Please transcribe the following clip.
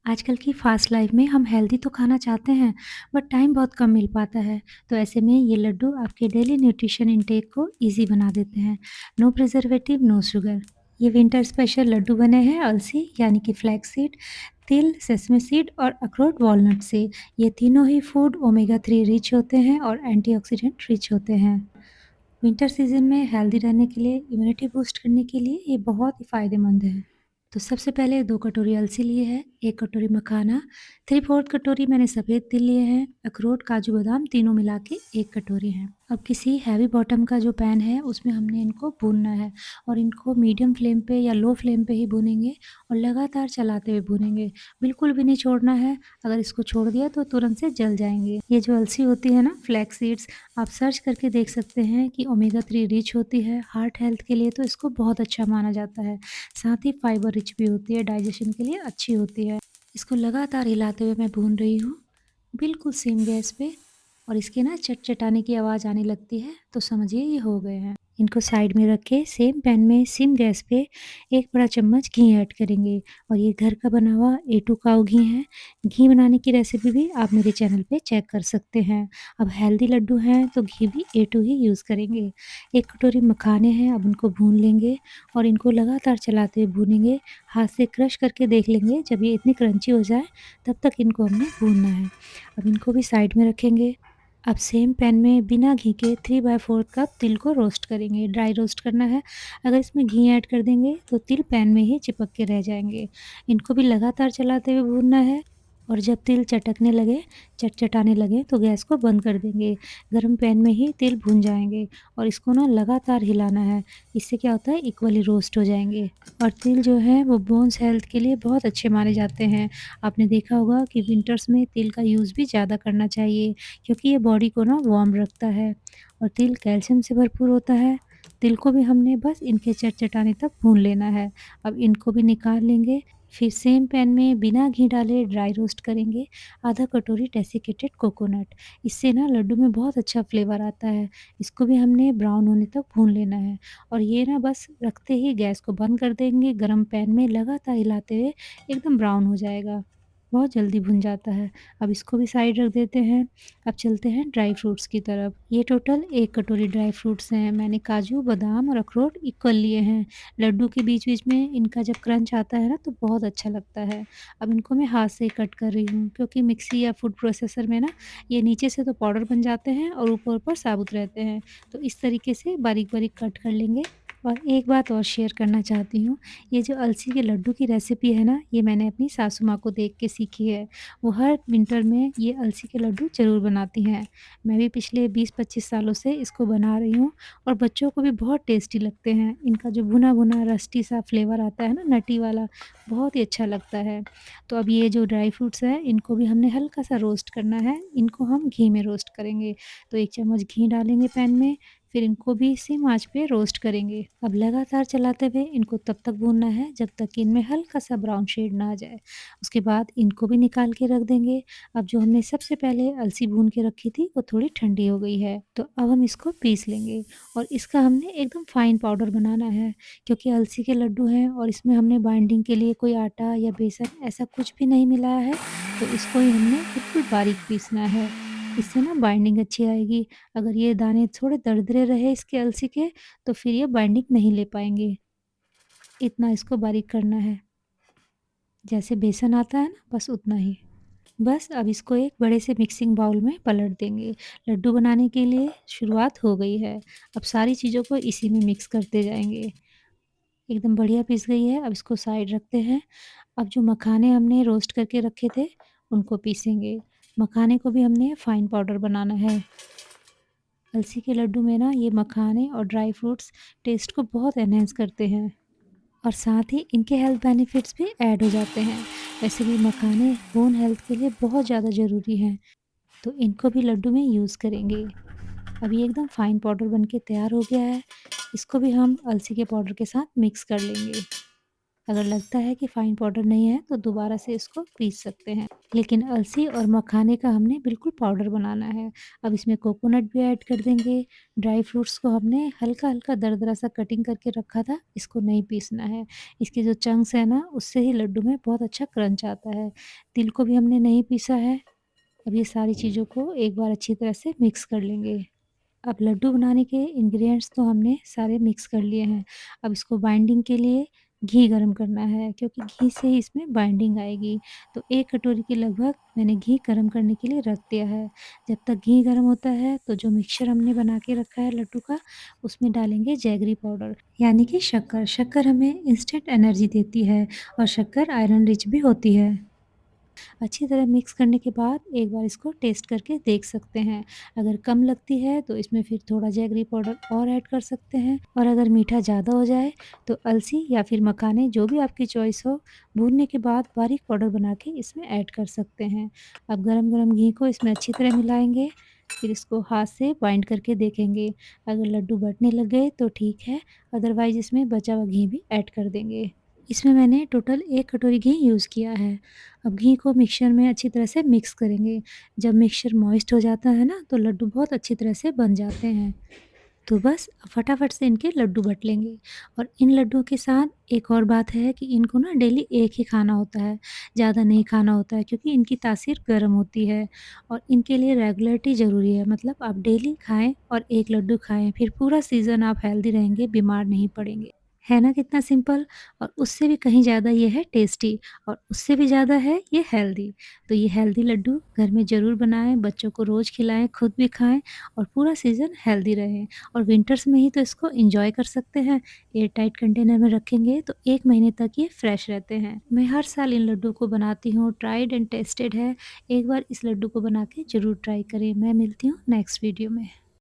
आजकल की fast life में हम हेल्दी तो खाना चाहते हैं, बट टाइम बहुत कम मिल पाता है। तो ऐसे में ये लड्डू आपके डेली न्यूट्रिशन इनटेक को इजी बना देते हैं। No preservative, no sugar. ये विंटर स्पेशल लड्डू बने हैं अलसी यानी कि फ्लैक्स सीड, तिल, सेसमे सीड और अखरोट वॉलनट से। ये तीनों ही फूड ओमेगा 3 रिच होते हैं और एंटीऑक्सीडेंट रिच होते हैं। विंटर सीजन में हेल्दी रहने के लिए, इम्यूनिटी बूस्ट करने के लिए ये बहुत ही फ़ायदेमंद है। तो सबसे पहले 2 कटोरी अलसी लिए हैं, 1 कटोरी मखाना, 3/4 कटोरी मैंने सफ़ेद तिल लिए हैं, अखरोट, काजू, बादाम तीनों मिला के 1 कटोरी हैं। अब किसी हैवी बॉटम का जो पैन है उसमें हमने इनको भूनना है और इनको मीडियम फ्लेम पे या लो फ्लेम पे ही भूनेंगे और लगातार चलाते हुए भूनेंगे। बिल्कुल भी नहीं छोड़ना है, अगर इसको छोड़ दिया तो तुरंत से जल जाएँगे। ये जो अलसी होती है ना, फ्लैक्स सीड्स, आप सर्च करके देख सकते हैं कि ओमेगा 3 रिच होती है, हार्ट हेल्थ के लिए तो इसको बहुत अच्छा माना जाता है। साथ ही फाइबर रिच भी होती है, डाइजेशन के लिए अच्छी होती है। इसको लगातार हिलाते हुए मैं भून रही हूँ, बिल्कुल सिम गैस पे। और इसके ना चटचटाने की आवाज़ आने लगती है तो समझिए ये हो गए हैं। इनको साइड में रख के सेम पैन में सिम गैस पे 1 बड़ा चम्मच घी ऐड करेंगे और ये घर का बना हुआ A2 काऊ घी है। घी बनाने की रेसिपी भी आप मेरे चैनल पे चेक कर सकते हैं। अब हेल्दी लड्डू हैं तो घी भी A2 ही यूज़ करेंगे। 1 कटोरी मखाने हैं, अब उनको भून लेंगे और इनको लगातार चलाते हुए भूनेंगे। हाथ से क्रश करके देख लेंगे, जब ये इतनी क्रंची हो जाए तब तक इनको हमने भूनना है। अब इनको भी साइड में रखेंगे। अब सेम पैन में बिना घी के 3/4 कप तिल को रोस्ट करेंगे, ड्राई रोस्ट करना है। अगर इसमें घी ऐड कर देंगे तो तिल पैन में ही चिपक के रह जाएँगे। इनको भी लगातार चलाते हुए भूनना है और जब तिल चटकने लगे, चटचटाने लगे तो गैस को बंद कर देंगे। गरम पैन में ही तिल भून जाएँगे और इसको ना लगातार हिलाना है। इससे क्या होता है, इक्वली रोस्ट हो जाएँगे। और तिल जो है वो बोन्स हेल्थ के लिए बहुत अच्छे माने जाते हैं। आपने देखा होगा कि विंटर्स में तिल का यूज़ भी ज़्यादा करना चाहिए, क्योंकि ये बॉडी को ना वार्म रखता है और तिल कैल्शियम से भरपूर होता है। तिल को भी हमने बस इनके चटचटाने तक भून लेना है। अब इनको भी निकाल लेंगे। फिर सेम पैन में बिना घी डाले ड्राई रोस्ट करेंगे आधा कटोरी डेसिकेटेड कोकोनट। इससे ना लड्डू में बहुत अच्छा फ्लेवर आता है। इसको भी हमने ब्राउन होने तक भून लेना है और ये ना बस रखते ही गैस को बंद कर देंगे। गरम पैन में लगातार हिलाते हुए एकदम ब्राउन हो जाएगा। बहुत जल्दी भुन जाता है। अब इसको भी साइड रख देते हैं। अब चलते हैं ड्राई फ्रूट्स की तरफ। ये टोटल 1 कटोरी ड्राई फ्रूट्स हैं। मैंने काजू, बादाम और अखरोट इक्वल लिए हैं। लड्डू के बीच-बीच में इनका जब क्रंच आता है ना तो बहुत अच्छा लगता है। अब इनको मैं हाथ से ही कट कर रही हूँ, क्योंकि मिक्सी या फूड प्रोसेसर में ना ये नीचे से तो पाउडर बन जाते हैं और ऊपर-ऊपर साबुत रहते हैं। तो इस तरीके से बारीक-बारीक कट कर लेंगे। और एक बात और शेयर करना चाहती हूँ, ये जो अलसी के लड्डू की रेसिपी है ना, ये मैंने अपनी सासू माँ को देख के सीखी है। वो हर विंटर में ये अलसी के लड्डू ज़रूर बनाती हैं। मैं भी पिछले 20-25 सालों से इसको बना रही हूँ और बच्चों को भी बहुत टेस्टी लगते हैं। इनका जो भुना-भुना रस्टी सा फ्लेवर आता है ना, नटी वाला, बहुत ही अच्छा लगता है। तो अब ये जो ड्राई फ्रूट्स हैं, इनको भी हमने हल्का-सा रोस्ट करना है। इनको हम घी में रोस्ट करेंगे। तो 1 चम्मच घी डालेंगे पैन में, फिर इनको भी सिम आँच पे रोस्ट करेंगे। अब लगातार चलाते हुए इनको तब तक भूनना है जब तक कि इनमें हल्का-सा ब्राउन शेड ना आ जाए। उसके बाद इनको भी निकाल के रख देंगे। अब जो हमने सबसे पहले अलसी भून के रखी थी वो थोड़ी ठंडी हो गई है, तो अब हम इसको पीस लेंगे और इसका हमने एकदम फाइन पाउडर बनाना है, क्योंकि अलसी के लड्डू हैं और इसमें हमने बाइंडिंग के लिए कोई आटा या बेसन ऐसा कुछ भी नहीं मिलाया है, तो इसको ही हमने बिल्कुल बारीक पीसना है। इससे ना बाइंडिंग अच्छी आएगी। अगर ये दाने थोड़े दरदरे रहे इसके अलसी के, तो फिर ये बाइंडिंग नहीं ले पाएँगे। इतना इसको बारीक करना है, जैसे बेसन आता है ना, बस उतना ही। बस अब इसको एक बड़े से मिक्सिंग बाउल में पलट देंगे। लड्डू बनाने के लिए शुरुआत हो गई है। अब सारी चीज़ों को इसी में मिक्स करते जाएँगे। एकदम बढ़िया पिस गई है, अब इसको साइड रखते हैं। अब जो मखाने हमने रोस्ट करके रखे थे, उनको पीसेंगे। मखाने को भी हमने फाइन पाउडर बनाना है। अलसी के लड्डू में ना ये मखाने और ड्राई फ्रूट्स टेस्ट को बहुत एनहांस करते हैं और साथ ही इनके हेल्थ बेनिफिट्स भी ऐड हो जाते हैं। वैसे भी मखाने बोन हेल्थ के लिए बहुत ज़्यादा ज़रूरी हैं, तो इनको भी लड्डू में यूज़ करेंगे। अब ये एकदम फाइन पाउडर बन के तैयार हो गया है। इसको भी हम अलसी के पाउडर के साथ मिक्स कर लेंगे। अगर लगता है कि फाइन पाउडर नहीं है तो दोबारा से इसको पीस सकते हैं। लेकिन अलसी और मखाने का हमने बिल्कुल पाउडर बनाना है। अब इसमें कोकोनट भी ऐड कर देंगे। ड्राई फ्रूट्स को हमने हल्का-हल्का दरदरा सा कटिंग करके रखा था, इसको नहीं पीसना है। इसके जो चंक्स हैं ना, उससे ही लड्डू में बहुत अच्छा क्रंच आता है। तिल को भी हमने नहीं पीसा है। अब ये सारी चीज़ों को एक बार अच्छी तरह से मिक्स कर लेंगे। अब लड्डू बनाने के इंग्रेडिएंट्स तो हमने सारे मिक्स कर लिए हैं। अब इसको बाइंडिंग के लिए घी गरम करना है, क्योंकि घी से ही इसमें बाइंडिंग आएगी। तो 1 कटोरी के लगभग मैंने घी गरम करने के लिए रख दिया है। जब तक घी गरम होता है तो जो मिक्सचर हमने बना के रखा है लड्डू का, उसमें डालेंगे जैगरी पाउडर, यानी कि शक्कर। शक्कर हमें इंस्टेंट एनर्जी देती है और शक्कर आयरन रिच भी होती है। अच्छी तरह मिक्स करने के बाद एक बार इसको टेस्ट करके देख सकते हैं। अगर कम लगती है तो इसमें फिर थोड़ा जैगरी पाउडर और ऐड कर सकते हैं, और अगर मीठा ज़्यादा हो जाए तो अलसी या फिर मखाने, जो भी आपकी चॉइस हो, भूनने के बाद बारीक पाउडर बना के इसमें ऐड कर सकते हैं। अब गरम-गरम घी को इसमें अच्छी तरह मिलाएँगे, फिर इसको हाथ से बाइंड करके देखेंगे। अगर लड्डू बँटने लग गए तो ठीक है, अदरवाइज़ इसमें बचा हुआ घी भी ऐड कर देंगे। इसमें मैंने टोटल 1 कटोरी घी यूज़ किया है। अब घी को मिक्सचर में अच्छी तरह से मिक्स करेंगे। जब मिक्सचर मॉइस्ट हो जाता है ना, तो लड्डू बहुत अच्छी तरह से बन जाते हैं। तो बस फटाफट से इनके लड्डू बट लेंगे। और इन लड्डुओं के साथ एक और बात है कि इनको ना डेली एक ही खाना होता है, ज़्यादा नहीं खाना होता है, क्योंकि इनकी तासीर गर्म होती है और इनके लिए रेगुलरिटी ज़रूरी है। मतलब आप डेली खाएँ और 1 लड्डू खाएँ, फिर पूरा सीज़न आप हेल्दी रहेंगे, बीमार नहीं पड़ेंगे। है ना कितना सिंपल? और उससे भी कहीं ज़्यादा ये है टेस्टी, और उससे भी ज़्यादा है ये हेल्दी। तो ये हेल्दी लड्डू घर में ज़रूर बनाएँ, बच्चों को रोज़ खिलाएँ, खुद भी खाएँ और पूरा सीज़न हेल्दी रहें। और विंटर्स में ही तो इसको एन्जॉय कर सकते हैं। एयर टाइट कंटेनर में रखेंगे तो 1 महीने तक ये फ्रेश रहते हैं। मैं हर साल इन लड्डू को बनाती हूँ, ट्राइड एंड टेस्टेड है। एक बार इस लड्डू को बना के ज़रूर ट्राई करें। मैं मिलती हूँ नेक्स्ट वीडियो में।